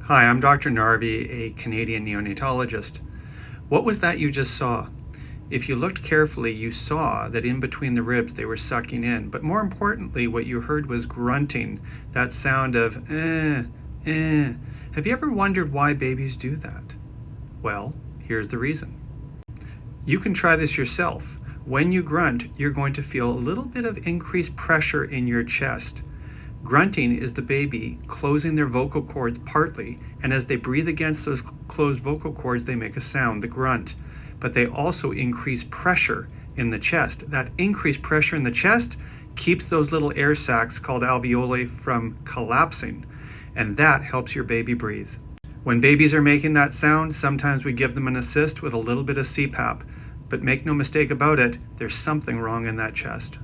Hi, I'm Dr. Narvi, a Canadian neonatologist. What was that you just saw? If you looked carefully, you saw that in between the ribs they were sucking in, but more importantly, what you heard was grunting, that sound of eh. Have you ever wondered why babies do that? Well, here's the reason. You can try this yourself. When you grunt, you're going to feel a little bit of increased pressure in your chest. Grunting is the baby closing their vocal cords partly, and as they breathe against those closed vocal cords, they make a sound, the grunt. But they also increase pressure in the chest. That increased pressure in the chest keeps those little air sacs called alveoli from collapsing, and that helps your baby breathe. When babies are making that sound, sometimes we give them an assist with a little bit of CPAP, but make no mistake about it, there's something wrong in that chest.